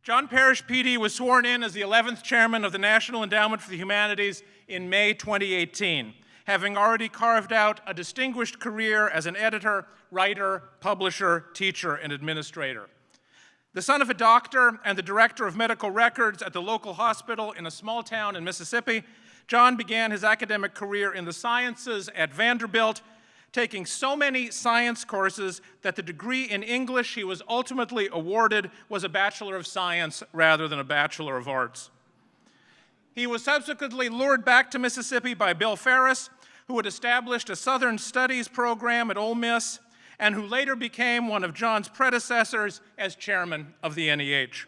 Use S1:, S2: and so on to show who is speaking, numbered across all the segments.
S1: John Parrish, Peede, was sworn in as the 11th chairman of the National Endowment for the Humanities in May 2018, having already carved out a distinguished career as an editor, writer, publisher, teacher, and administrator. The son of a doctor and the director of medical records at the local hospital in a small town in Mississippi, John began his academic career in the sciences at Vanderbilt, taking so many science courses that the degree in English he was ultimately awarded was a Bachelor of Science rather than a Bachelor of Arts. He was subsequently lured back to Mississippi by Bill Ferris, who had established a Southern Studies program at Ole Miss, and who later became one of John's predecessors as chairman of the NEH.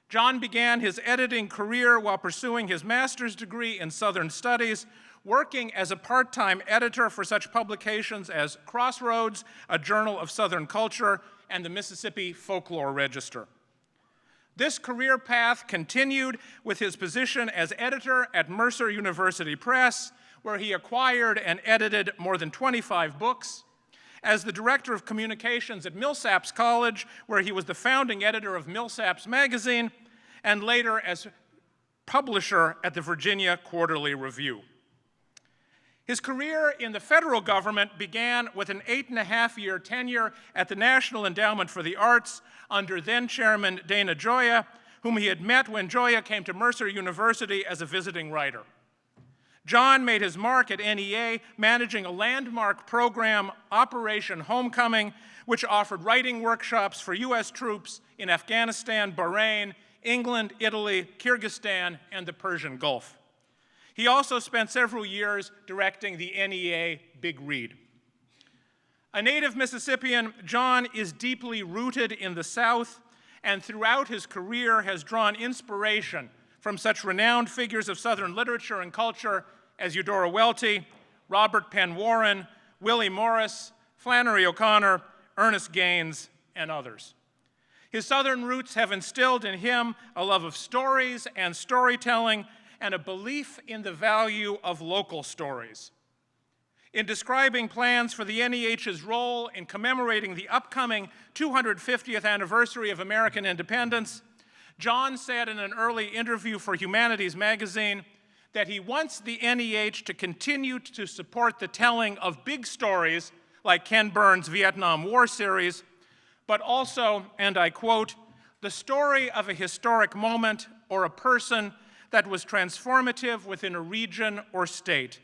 S1: John began his editing career while pursuing his master's degree in Southern Studies, working as a part-time editor for such publications as Crossroads, a journal of Southern culture, and the Mississippi Folklore Register. This career path continued with his position as editor at Mercer University Press, where he acquired and edited more than 25 books, as the director of communications at Millsaps College, where he was the founding editor of Millsaps Magazine, and later as publisher at the Virginia Quarterly Review. His career in the federal government began with an 8.5-year tenure at the National Endowment for the Arts under then-chairman Dana Gioia, whom he had met when Gioia came to Mercer University as a visiting writer. John made his mark at NEA, managing a landmark program, Operation Homecoming, which offered writing workshops for U.S. troops in Afghanistan, Bahrain, England, Italy, Kyrgyzstan, and the Persian Gulf. He also spent several years directing the NEA Big Read. A native Mississippian, John is deeply rooted in the South, and throughout his career has drawn inspiration from such renowned figures of Southern literature and culture as Eudora Welty, Robert Penn Warren, Willie Morris, Flannery O'Connor, Ernest Gaines, and others. His Southern roots have instilled in him a love of stories and storytelling and a belief in the value of local stories. In describing plans for the NEH's role in commemorating the upcoming 250th anniversary of American independence, John said in an early interview for Humanities magazine that he wants the NEH to continue to support the telling of big stories like Ken Burns' Vietnam War series, but also, and I quote, the story of a historic moment or a person that was transformative within a region or state.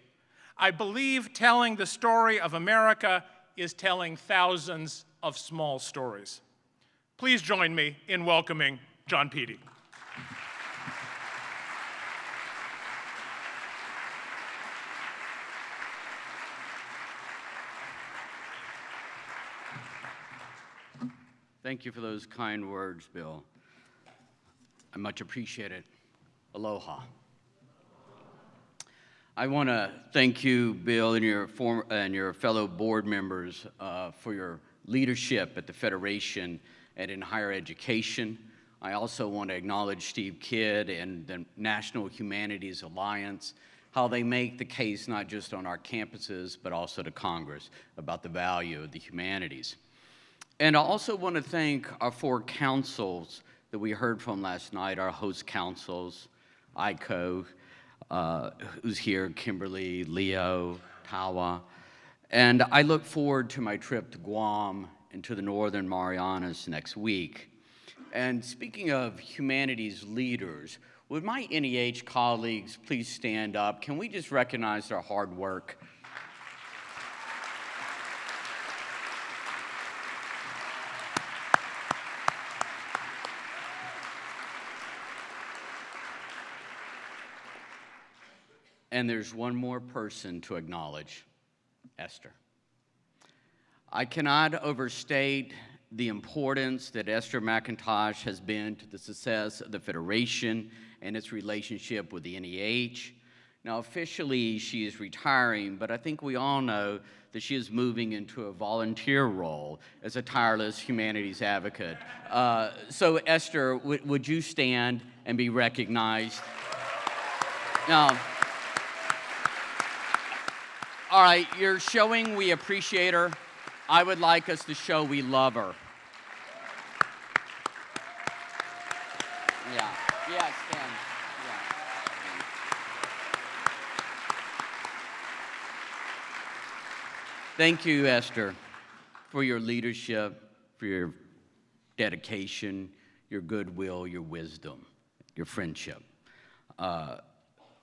S1: I believe telling the story of America is telling thousands of small stories. Please join me in welcoming John Peede.
S2: Thank you for those kind words, Bill. I much appreciate it. Aloha. I want to thank you, Bill, and your fellow board members for your leadership at the Federation and in higher education. I also want to acknowledge Steve Kidd and the National Humanities Alliance, how they make the case not just on our campuses, but also to Congress about the value of the humanities. And I also want to thank our 4 councils that we heard from last night, our host councils, ICO, who's here, Kimberly, Leo, Tawa. And I look forward to my trip to Guam and to the Northern Marianas next week. And speaking of humanities leaders, would my NEH colleagues please stand up? Can we just recognize their hard work? And there's one more person to acknowledge, Esther. I cannot overstate the importance that Esther McIntosh has been to the success of the Federation and its relationship with the NEH. Now, officially, she is retiring, but I think we all know that she is moving into a volunteer role as a tireless humanities advocate. So, Esther, would you stand and be recognized? Now, all right, you're showing we appreciate her. I would like us to show we love her. Yeah. Yeah, stand. Yeah. Thank you, Esther, for your leadership, for your dedication, your goodwill, your wisdom, your friendship.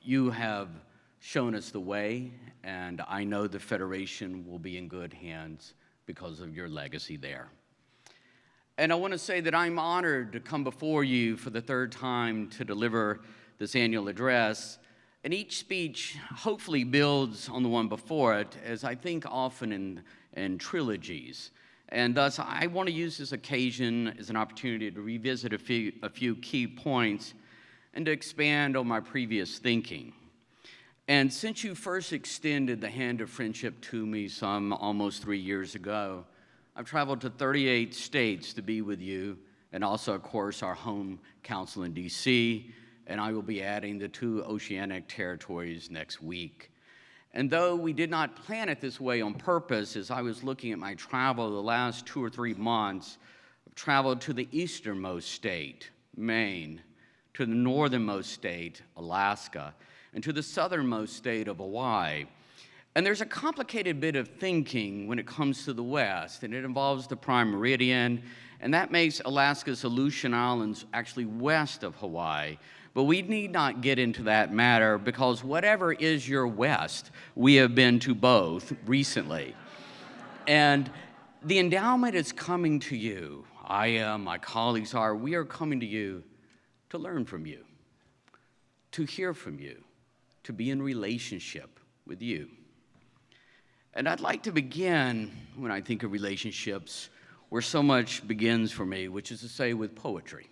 S2: You have shown us the way, and I know the Federation will be in good hands because of your legacy there. And I want to say that I'm honored to come before you for the third time to deliver this annual address. And each speech hopefully builds on the one before it, as I think often in trilogies. And thus, I want to use this occasion as an opportunity to revisit a few key points and to expand on my previous thinking. And since you first extended the hand of friendship to me some almost 3 years ago, I've traveled to 38 states to be with you, and also, of course, our home council in D.C., and I will be adding the 2 oceanic territories next week. And though we did not plan it this way on purpose, as I was looking at my travel the last 2 or 3 months, I've traveled to the easternmost state, Maine, to the northernmost state, Alaska, and to the southernmost state of Hawaii. And there's a complicated bit of thinking when it comes to the West, and it involves the prime meridian, and that makes Alaska's Aleutian Islands actually west of Hawaii. But we need not get into that matter, because whatever is your West, we have been to both recently. And the endowment is coming to you. I am, my colleagues are, we are coming to you to learn from you, to hear from you, to be in relationship with you. And I'd like to begin, when I think of relationships, where so much begins for me, which is to say with poetry.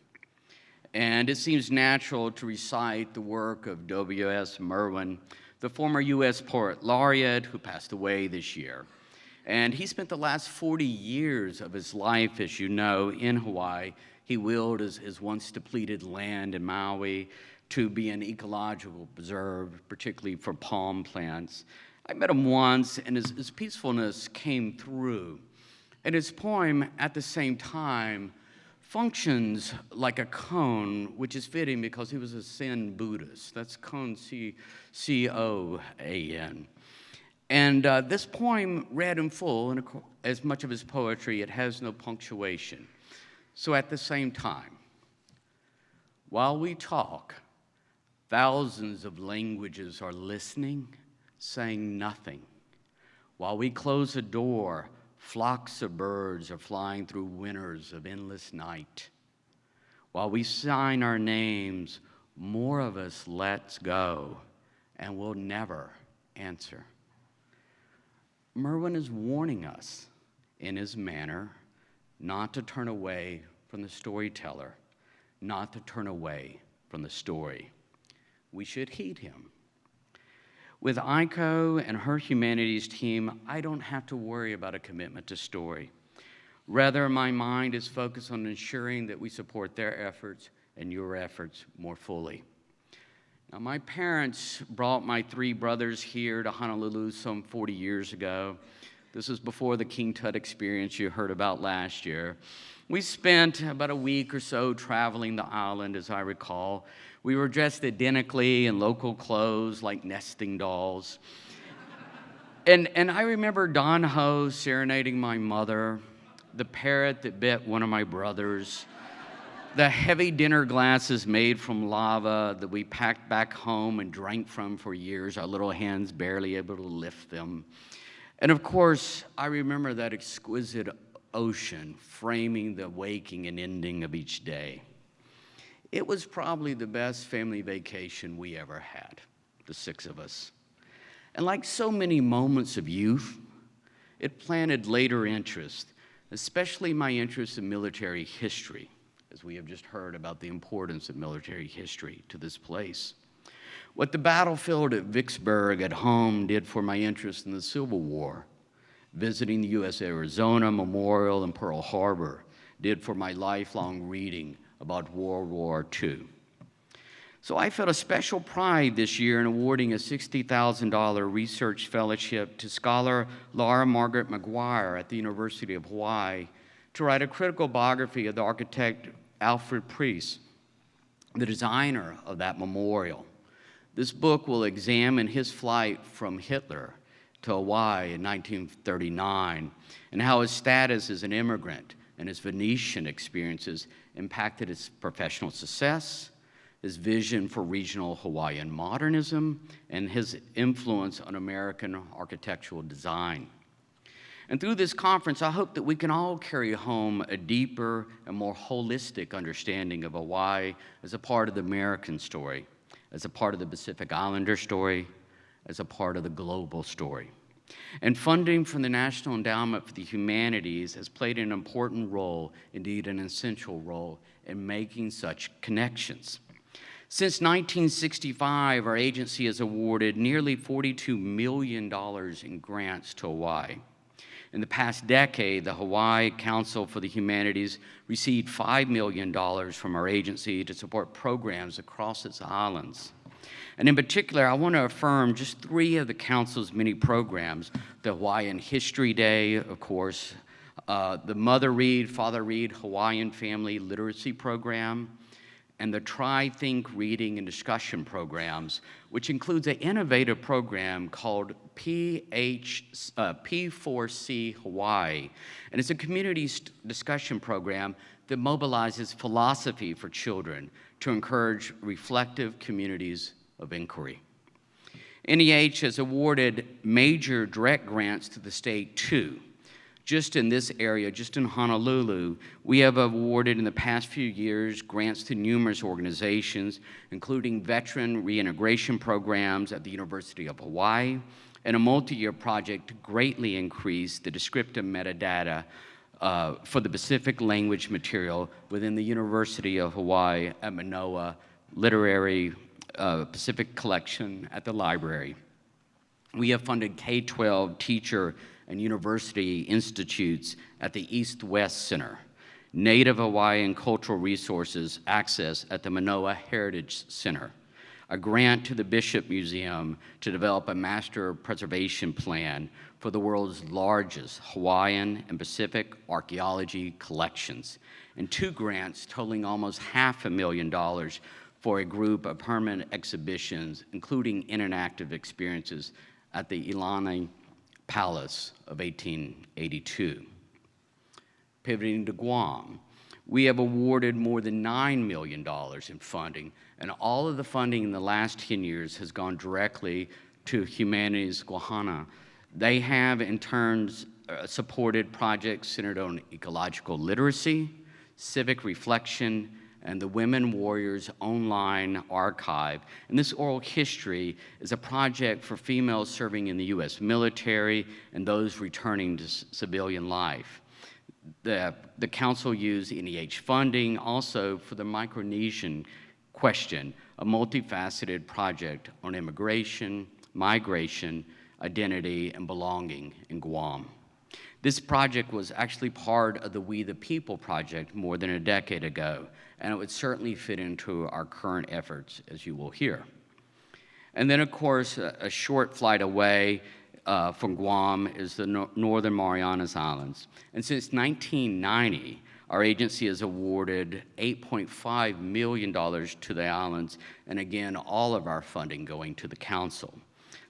S2: And it seems natural to recite the work of W.S. Merwin, the former U.S. Poet Laureate who passed away this year. And he spent the last 40 years of his life, as you know, in Hawaii. He willed his once depleted land in Maui to be an ecological preserve, particularly for palm plants. I met him once, and his peacefulness came through. And his poem, at the same time, functions like a koan, which is fitting because he was a Zen Buddhist. That's koan, C-O-A-N. And this poem read in full, and as much of his poetry, it has no punctuation. So at the same time, while we talk, thousands of languages are listening, saying nothing. While we close a door, flocks of birds are flying through winters of endless night. While we sign our names, more of us lets go and will never answer. Merwin is warning us in his manner not to turn away from the storyteller, not to turn away from the story. We should heed him. With Aiko and her humanities team, I don't have to worry about a commitment to story. Rather, my mind is focused on ensuring that we support their efforts and your efforts more fully. Now, my parents brought my 3 brothers here to Honolulu some 40 years ago. This was before the King Tut experience you heard about last year. We spent about a week or so traveling the island, as I recall. We were dressed identically in local clothes like nesting dolls. And I remember Don Ho serenading my mother, the parrot that bit one of my brothers, the heavy dinner glasses made from lava that we packed back home and drank from for years, our little hands barely able to lift them. And of course, I remember that exquisite ocean framing the waking and ending of each day. It was probably the best family vacation we ever had, the 6 of us. And like so many moments of youth, it planted later interest, especially my interest in military history, as we have just heard about the importance of military history to this place. What the battlefield at Vicksburg at home did for my interest in the Civil War, visiting the U.S. Arizona Memorial and Pearl Harbor, did for my lifelong reading about World War II. So I felt a special pride this year in awarding a $60,000 research fellowship to scholar Laura Margaret McGuire at the University of Hawaii to write a critical biography of the architect Alfred Priest. the designer of that memorial. This book will examine his flight from Hitler to Hawaii in 1939 and how his status as an immigrant and his Venetian experiences impacted his professional success, his vision for regional Hawaiian modernism, and his influence on American architectural design. And through this conference, I hope that we can all carry home a deeper and more holistic understanding of Hawaii as a part of the American story, as a part of the Pacific Islander story, as a part of the global story. And funding from the National Endowment for the Humanities has played an important role, indeed an essential role, in making such connections. Since 1965, our agency has awarded nearly $42 million in grants to Hawaii. In the past decade, the Hawaii Council for the Humanities received $5 million from our agency to support programs across its islands. And in particular, I want to affirm just 3 of the Council's many programs: the Hawaiian History Day, of course, the Mother Read, Father Read Hawaiian Family Literacy Program, and the Try, Think, Reading, and Discussion programs, which includes an innovative program called P4C Hawaii. And it's a community discussion program that mobilizes philosophy for children to encourage reflective communities of inquiry. NEH has awarded major direct grants to the state too. Just in this area, just in Honolulu, we have awarded in the past few years grants to numerous organizations, including veteran reintegration programs at the University of Hawaii, and a multi-year project to greatly increase the descriptive metadata for the Pacific language material within the University of Hawaii at Manoa Literary Pacific Collection at the library. We have funded K-12 teacher and university institutes at the East-West Center, Native Hawaiian Cultural Resources Access at the Manoa Heritage Center, a grant to the Bishop Museum to develop a master preservation plan for the world's largest Hawaiian and Pacific archaeology collections, and 2 grants totaling almost $500,000 for a group of permanent exhibitions, including interactive experiences at the Ilani Palace of 1882. Pivoting to Guam, we have awarded more than $9 million in funding, and all of the funding in the last 10 years has gone directly to Humanities Guahana. They have, in turn, supported projects centered on ecological literacy, civic reflection, and the Women Warriors Online Archive. And this oral history is a project for females serving in the U.S. military and those returning to civilian life. The council used NEH funding also for the Micronesian Question, a multifaceted project on immigration, migration, identity, and belonging in Guam. This project was actually part of the We the People project more than a decade ago, and it would certainly fit into our current efforts, as you will hear. And then, of course, a short flight away from Guam is the Northern Marianas Islands. And since 1990, our agency has awarded $8.5 million to the islands, and again, all of our funding going to the council.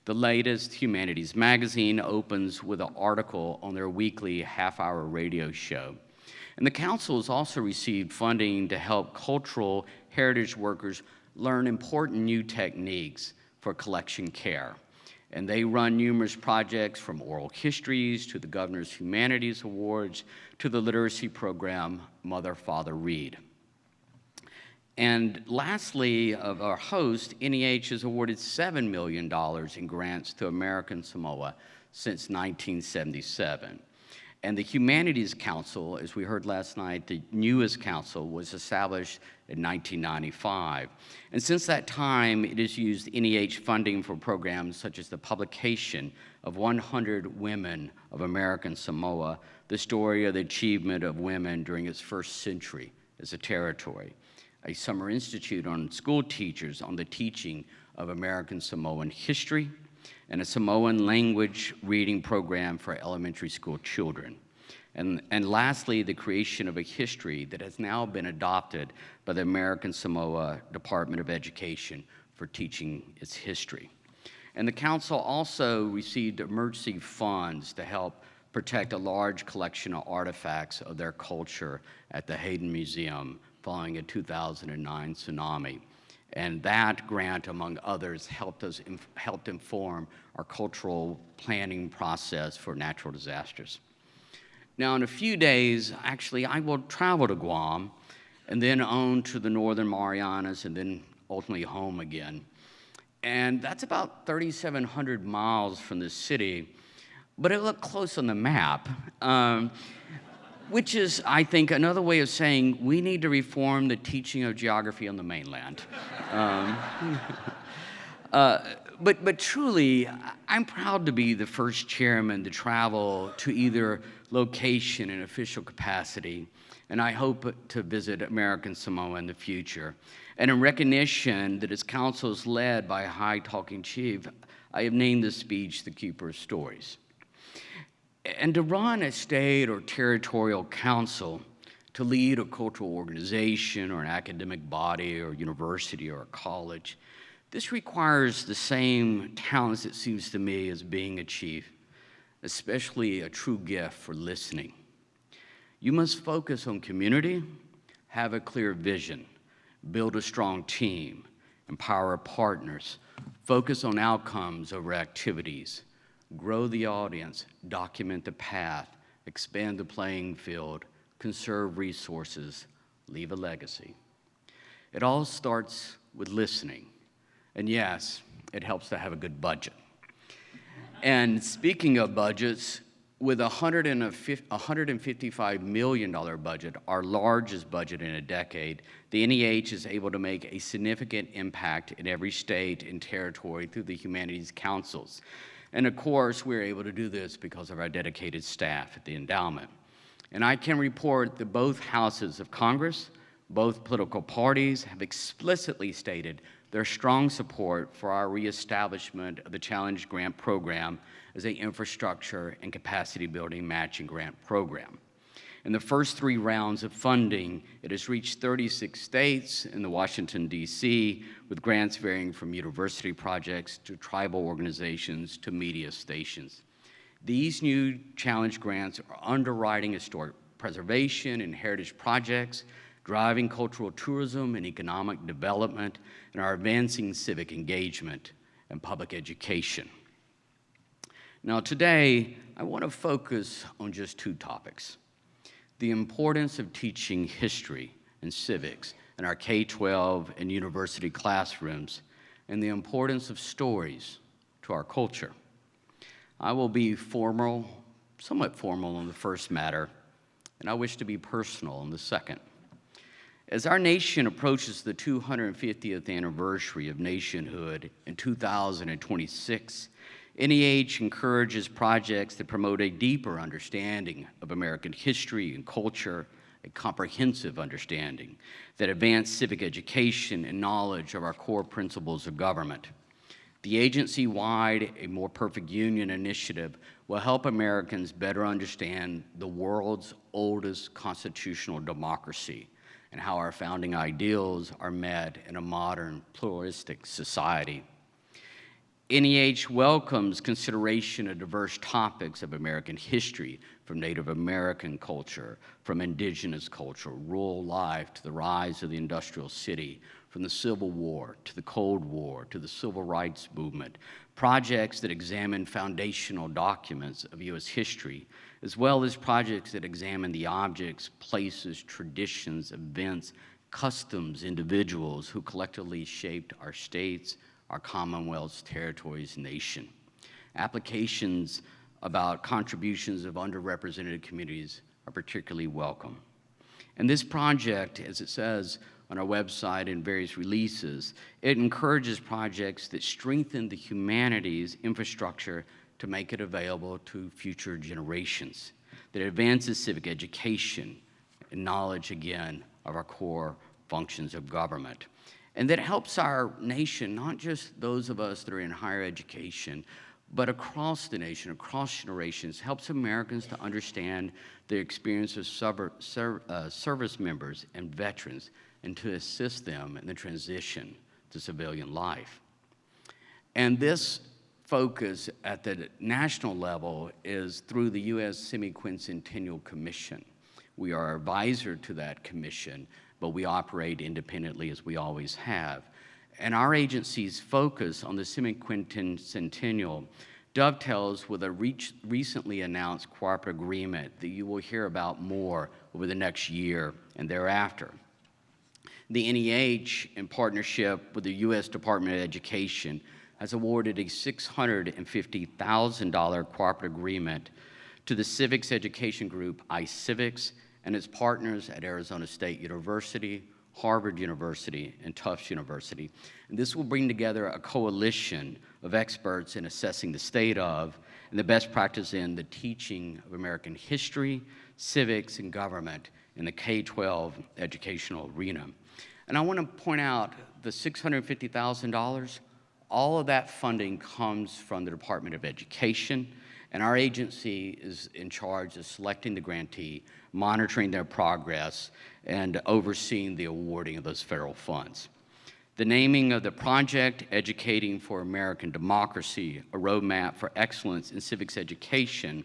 S2: The latest Humanities magazine opens with an article on their weekly half-hour radio show. And the council has also received funding to help cultural heritage workers learn important new techniques for collection care. And they run numerous projects from oral histories to the Governor's Humanities Awards to the literacy program Mother, Father, Read. And lastly, of our host, NEH has awarded $7 million in grants to American Samoa since 1977. And the Humanities Council, as we heard last night, the newest council, was established in 1995. And since that time, it has used NEH funding for programs such as the publication of 100 Women of American Samoa, the story of the achievement of women during its first century as a territory, a summer institute on school teachers on the teaching of American Samoan history, and a Samoan language reading program for elementary school children. And lastly, the creation of a history that has now been adopted by the American Samoa Department of Education for teaching its history. And the council also received emergency funds to help protect a large collection of artifacts of their culture at the Hayden Museum following a 2009 tsunami. And that grant, among others, helped inform our cultural planning process for natural disasters. Now, in a few days, actually, I will travel to Guam and then on to the Northern Marianas and then ultimately home again. And that's about 3,700 miles from the city, but it looked close on the map, which is, I think, another way of saying we need to reform the teaching of geography on the mainland. But truly, I'm proud to be the first chairman to travel to either location in official capacity, and I hope to visit American Samoa in the future. And in recognition that its council is led by a high talking chief, I have named this speech The Keeper of Stories. And to run a state or territorial council, to lead a cultural organization or an academic body or university or a college, this requires the same talents, it seems to me, as being a chief, especially a true gift for listening. You must focus on community, have a clear vision, build a strong team, empower partners, focus on outcomes over activities, grow the audience, document the path, expand the playing field, conserve resources, leave a legacy. It all starts with listening. And yes, it helps to have a good budget. And speaking of budgets, with a $155 million budget, our largest budget in a decade, the NEH is able to make a significant impact in every state and territory through the humanities councils. And of course, we're able to do this because of our dedicated staff at the endowment. And I can report that both houses of Congress, both political parties have explicitly stated their strong support for our reestablishment of the Challenge Grant Program as an infrastructure and capacity building matching grant program. In the first 3 rounds of funding, it has reached 36 states and the Washington, D.C., with grants varying from university projects to tribal organizations to media stations. These new challenge grants are underwriting historic preservation and heritage projects, driving cultural tourism and economic development, and are advancing civic engagement and public education. Now today, I want to focus on just 2 topics: the importance of teaching history and civics in our K-12 and university classrooms, and the importance of stories to our culture. I will be somewhat formal on the first matter, and I wish to be personal on the second. As our nation approaches the 250th anniversary of nationhood in 2026, NEH encourages projects that promote a deeper understanding of American history and culture, a comprehensive understanding that advance civic education and knowledge of our core principles of government. The agency-wide A More Perfect Union initiative will help Americans better understand the world's oldest constitutional democracy and how our founding ideals are met in a modern, pluralistic society. NEH welcomes consideration of diverse topics of American history, from Native American culture, from indigenous culture, rural life, to the rise of the industrial city, from the Civil War to the Cold War to the Civil Rights Movement, projects that examine foundational documents of U.S. history, as well as projects that examine the objects, places, traditions, events, customs, individuals who collectively shaped our states, our commonwealths, territories, nation. Applications about contributions of underrepresented communities are particularly welcome. And this project, as it says on our website and various releases, it encourages projects that strengthen the humanities infrastructure to make it available to future generations, that advances civic education and knowledge, again, of our core functions of government, and that helps our nation, not just those of us that are in higher education, but across the nation, across generations, helps Americans to understand the experience of service members and veterans and to assist them in the transition to civilian life. And this focus at the national level is through the U.S. Semi-Quincentennial Commission. We are advisor to that commission, but we operate independently as we always have. And our agency's focus on the semi-quincentennial dovetails with a recently announced cooperative agreement that you will hear about more over the next year and thereafter. The NEH, in partnership with the U.S. Department of Education, has awarded a $650,000 cooperative agreement to the Civics Education Group, Civics, and its partners at Arizona State University, Harvard University, and Tufts University. And this will bring together a coalition of experts in assessing the state of and the best practice in the teaching of American history, civics, and government in the K-12 educational arena. And I want to point out the $650,000, all of that funding comes from the Department of Education, and our agency is in charge of selecting the grantee, monitoring their progress, and overseeing the awarding of those federal funds. The naming of the project, Educating for American Democracy, a roadmap for excellence in civics education,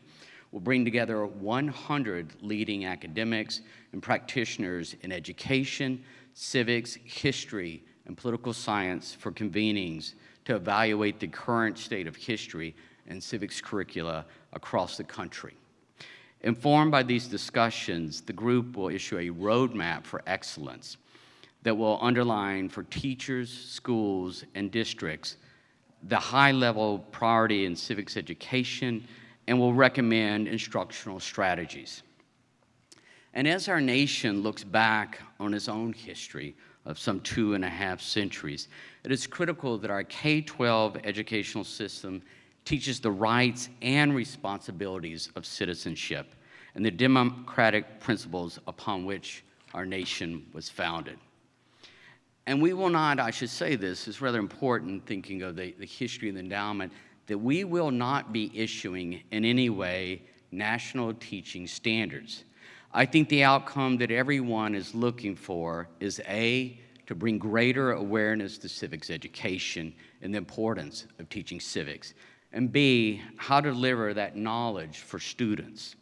S2: will bring together 100 leading academics and practitioners in education, civics, history, and political science for convenings to evaluate the current state of history and civics curricula across the country. Informed by these discussions, the group will issue a roadmap for excellence that will underline for teachers, schools, and districts the high-level priority in civics education and will recommend instructional strategies. And as our nation looks back on its own history of some 2.5 centuries, it is critical that our K-12 educational system teaches the rights and responsibilities of citizenship and the democratic principles upon which our nation was founded. And we will not, I should say this, is rather important thinking of the history of the endowment, that we will not be issuing in any way national teaching standards. I think the outcome that everyone is looking for is A, to bring greater awareness to civics education and the importance of teaching civics, and B, how to deliver that knowledge for students.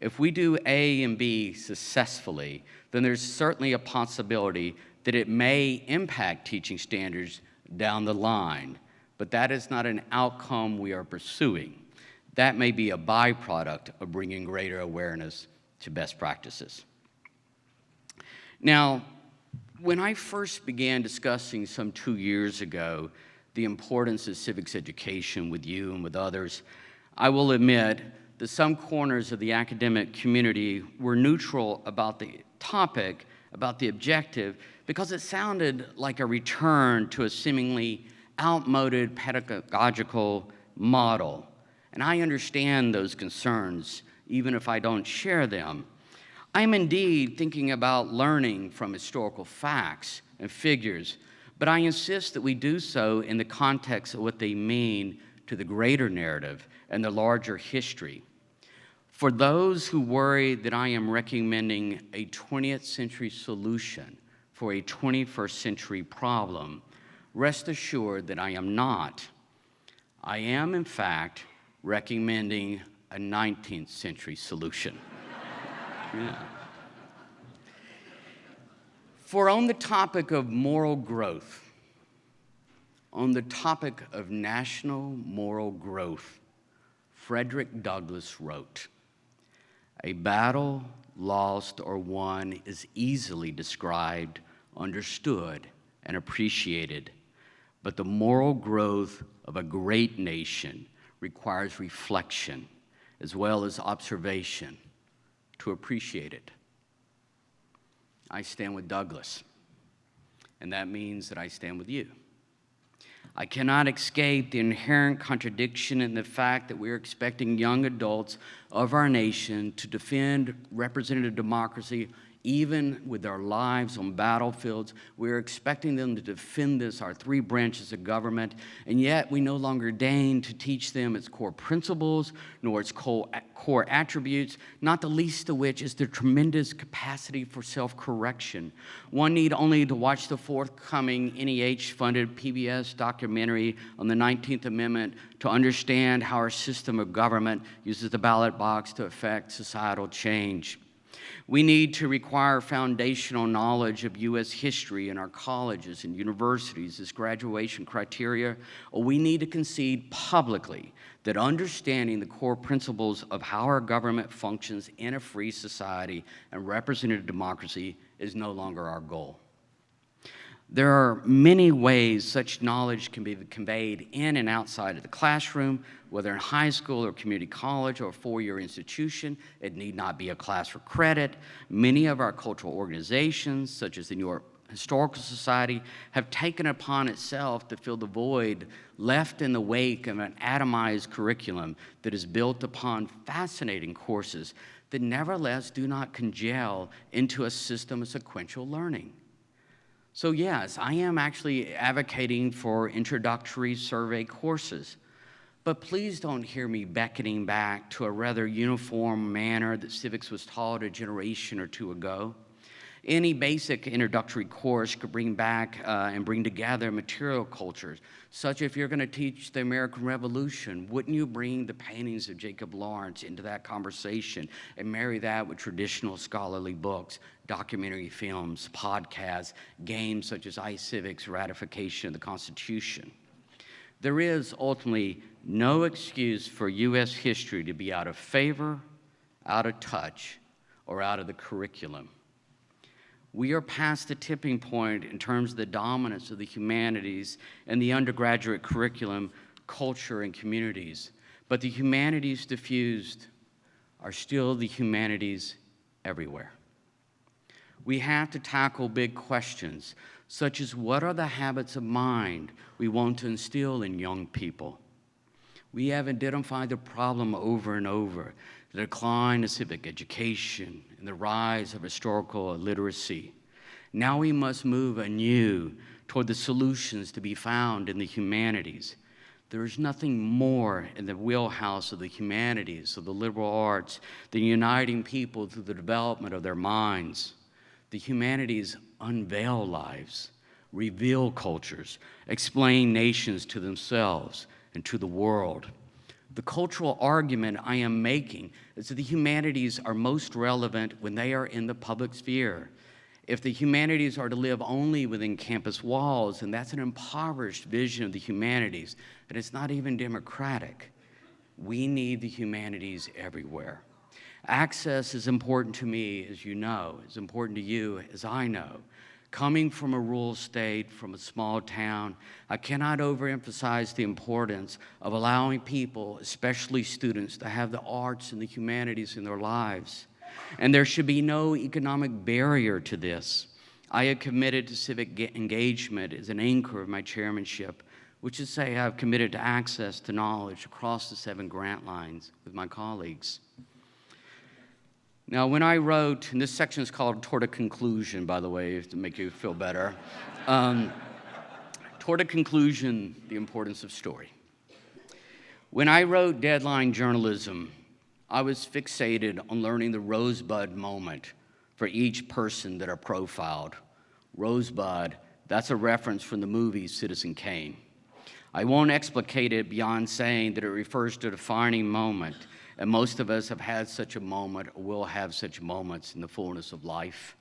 S2: If we do A and B successfully, then there's certainly a possibility that it may impact teaching standards down the line, but that is not an outcome we are pursuing. That may be a byproduct of bringing greater awareness to best practices. Now, when I first began discussing some 2 years ago the importance of civics education with you and with others, I will admit that some corners of the academic community were neutral about the topic, about the objective, because it sounded like a return to a seemingly outmoded pedagogical model. And I understand those concerns, even if I don't share them. I'm indeed thinking about learning from historical facts and figures, but I insist that we do so in the context of what they mean to the greater narrative and the larger history. For those who worry that I am recommending a 20th century solution for a 21st century problem, rest assured that I am not. I am, in fact, recommending a 19th century solution. Yeah. For on the topic of moral growth, on the topic of national moral growth, Frederick Douglass wrote, "A battle lost or won is easily described, understood, and appreciated, but the moral growth of a great nation requires reflection as well as observation to appreciate it." I stand with Douglass, and that means that I stand with you. I cannot escape the inherent contradiction in the fact that we are expecting young adults of our nation to defend representative democracy Even with their lives on battlefields, we're expecting them to defend our three branches of government, and yet we no longer deign to teach them its core principles, nor its core attributes, not the least of which is the tremendous capacity for self-correction. One need only to watch the forthcoming NEH-funded PBS documentary on the 19th Amendment to understand how our system of government uses the ballot box to affect societal change. We need to require foundational knowledge of U.S. history in our colleges and universities as graduation criteria, or we need to concede publicly that understanding the core principles of how our government functions in a free society and representative democracy is no longer our goal. There are many ways such knowledge can be conveyed in and outside of the classroom, whether in high school or community college or a four-year institution. It need not be a class for credit. Many of our cultural organizations, such as the New York Historical Society, have taken upon itself to fill the void left in the wake of an atomized curriculum that is built upon fascinating courses that nevertheless do not congeal into a system of sequential learning. So yes, I am actually advocating for introductory survey courses, but please don't hear me beckoning back to a rather uniform manner that civics was taught a generation or two ago. Any basic introductory course could bring back and bring together material cultures, such if you're going to teach the American Revolution, wouldn't you bring the paintings of Jacob Lawrence into that conversation and marry that with traditional scholarly books, documentary films, podcasts, games such as Civics, ratification of the Constitution? There is ultimately no excuse for U.S. history to be out of favor, out of touch, or out of the curriculum. We are past the tipping point in terms of the dominance of the humanities and the undergraduate curriculum, culture, and communities. But the humanities diffused are still the humanities everywhere. We have to tackle big questions, such as what are the habits of mind we want to instill in young people? We have identified the problem over and over, the decline of civic education and the rise of historical illiteracy. Now we must move anew toward the solutions to be found in the humanities. There is nothing more in the wheelhouse of the humanities, of the liberal arts, than uniting people through the development of their minds. The humanities unveil lives, reveal cultures, explain nations to themselves and to the world. The cultural argument I am making is that the humanities are most relevant when they are in the public sphere. If the humanities are to live only within campus walls, then that's an impoverished vision of the humanities, and it's not even democratic. We need the humanities everywhere. Access is important to me, as you know, is important to you, as I know. Coming from a rural state, from a small town, I cannot overemphasize the importance of allowing people, especially students, to have the arts and the humanities in their lives. And there should be no economic barrier to this. I have committed to civic engagement as an anchor of my chairmanship, which is to say I have committed to access to knowledge across the 7 grant lines with my colleagues. Now, when I wrote, and this section is called Toward a Conclusion, by the way, to make you feel better. Toward a Conclusion, the importance of story. When I wrote Deadline Journalism, I was fixated on learning the rosebud moment for each person that are profiled. Rosebud, that's a reference from the movie Citizen Kane. I won't explicate it beyond saying that it refers to a defining moment, and most of us have had such a moment or will have such moments in the fullness of life.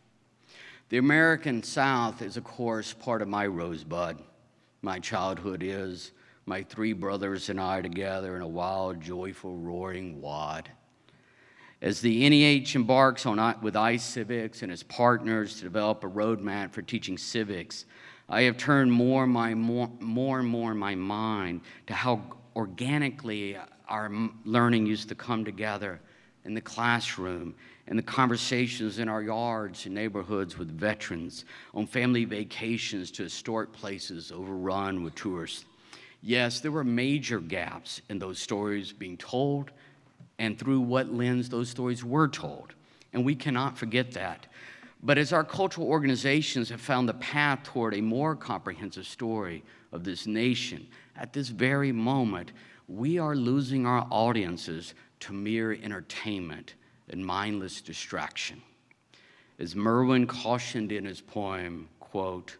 S2: The American South is, of course, part of my rosebud. My childhood is, my 3 brothers and I together in a wild, joyful, roaring wad. As the NEH embarks with Civics and its partners to develop a roadmap for teaching civics, I have turned more and more my mind to how organically our learning used to come together in the classroom, in the conversations in our yards and neighborhoods with veterans, on family vacations to historic places overrun with tourists. Yes, there were major gaps in those stories being told and through what lens those stories were told, and we cannot forget that. But as our cultural organizations have found the path toward a more comprehensive story of this nation, at this very moment, we are losing our audiences to mere entertainment and mindless distraction. As Merwin cautioned in his poem, quote,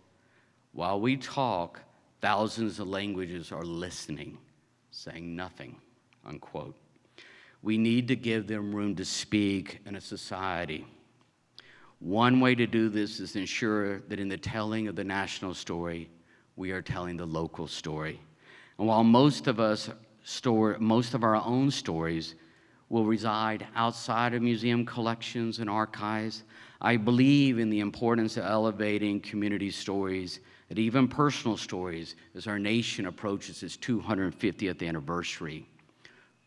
S2: "While we talk, thousands of languages are listening, saying nothing," unquote. We need to give them room to speak in a society. One way to do this is ensure that in the telling of the national story, we are telling the local story. And while most of our own stories will reside outside of museum collections and archives, I believe in the importance of elevating community stories and even personal stories as our nation approaches its 250th anniversary.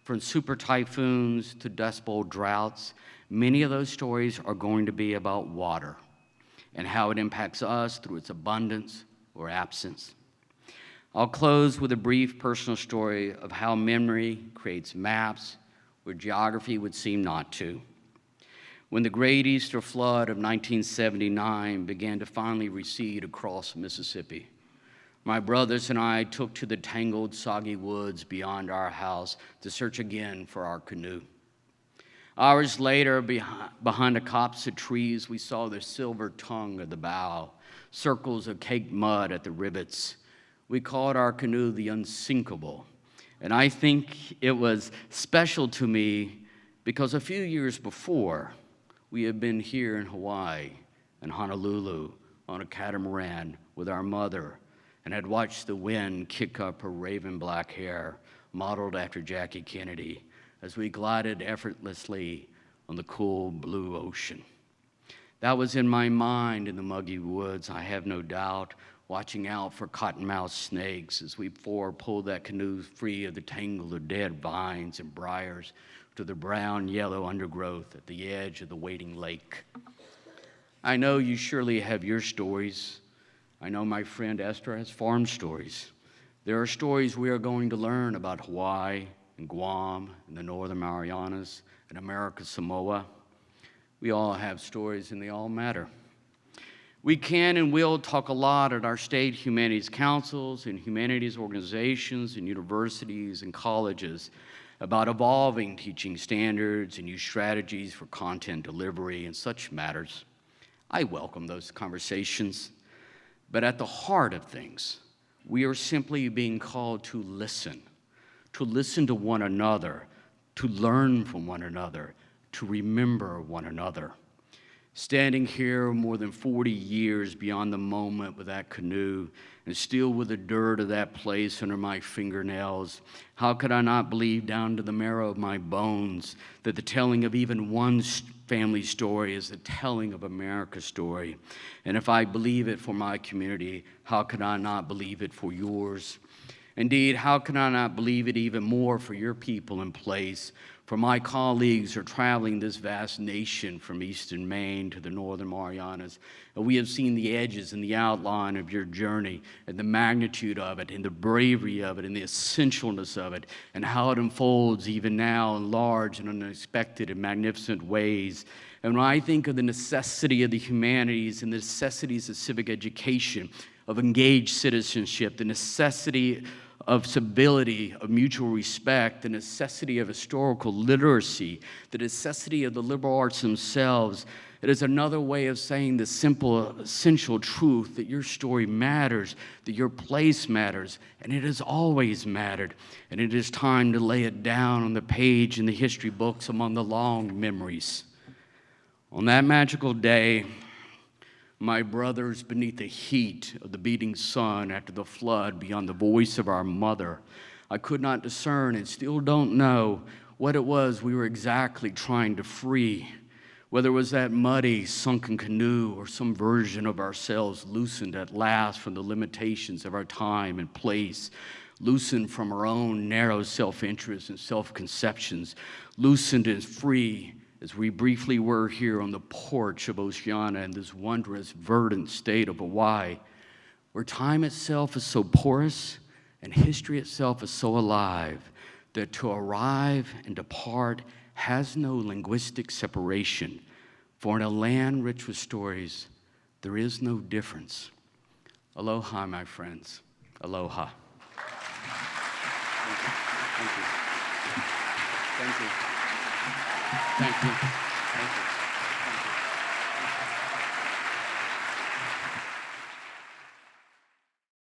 S2: From super typhoons to Dust Bowl droughts, many of those stories are going to be about water and how it impacts us through its abundance or absence. I'll close with a brief personal story of how memory creates maps where geography would seem not to. When the Great Easter Flood of 1979 began to finally recede across Mississippi, my brothers and I took to the tangled, soggy woods beyond our house to search again for our canoe. Hours later, behind a copse of trees, we saw the silver tongue of the bow, circles of caked mud at the rivets. We called our canoe the Unsinkable, and I think it was special to me because a few years before, we had been here in Hawaii and Honolulu on a catamaran with our mother and had watched the wind kick up her raven black hair, modeled after Jackie Kennedy, as we glided effortlessly on the cool blue ocean. That was in my mind in the muggy woods, I have no doubt, watching out for cottonmouth snakes as we four pulled that canoe free of the tangle of dead vines and briars to the brown-yellow undergrowth at the edge of the waiting lake. I know you surely have your stories. I know my friend Esther has farm stories. There are stories we are going to learn about Hawaii and Guam and the Northern Marianas and American Samoa. We all have stories and they all matter. We can and will talk a lot at our state humanities councils and humanities organizations and universities and colleges about evolving teaching standards and new strategies for content delivery and such matters. I welcome those conversations. But at the heart of things, we are simply being called to listen to one another, to learn from one another, to remember one another. Standing here more than 40 years beyond the moment with that canoe and still with the dirt of that place under my fingernails, how could I not believe down to the marrow of my bones that the telling of even one family story is the telling of America's story? And if I believe it for my community, how could I not believe it for yours? Indeed, how can I not believe it even more for your people in place? For my colleagues are traveling this vast nation from eastern Maine to the northern Marianas, and we have seen the edges and the outline of your journey and the magnitude of it and the bravery of it and the essentialness of it and how it unfolds even now in large and unexpected and magnificent ways. And when I think of the necessity of the humanities and the necessities of civic education, of engaged citizenship, the necessity of civility, of mutual respect, the necessity of historical literacy, the necessity of the liberal arts themselves, it is another way of saying the simple, essential truth that your story matters, that your place matters, and it has always mattered. And it is time to lay it down on the page in the history books among the long memories. On that magical day, my brothers, beneath the heat of the beating sun after the flood, beyond the voice of our mother, I could not discern and still don't know what it was we were exactly trying to free, whether it was that muddy, sunken canoe or some version of ourselves loosened at last from the limitations of our time and place, loosened from our own narrow self-interest and self-conceptions, loosened and free as we briefly were here on the porch of Oceana in this wondrous, verdant state of Hawaii, where time itself is so porous and history itself is so alive that to arrive and depart has no linguistic separation, For in a land rich with stories, there is no difference. Aloha, my friends. Aloha. Thank you. Thank you. Thank you. Thank you. Thank you.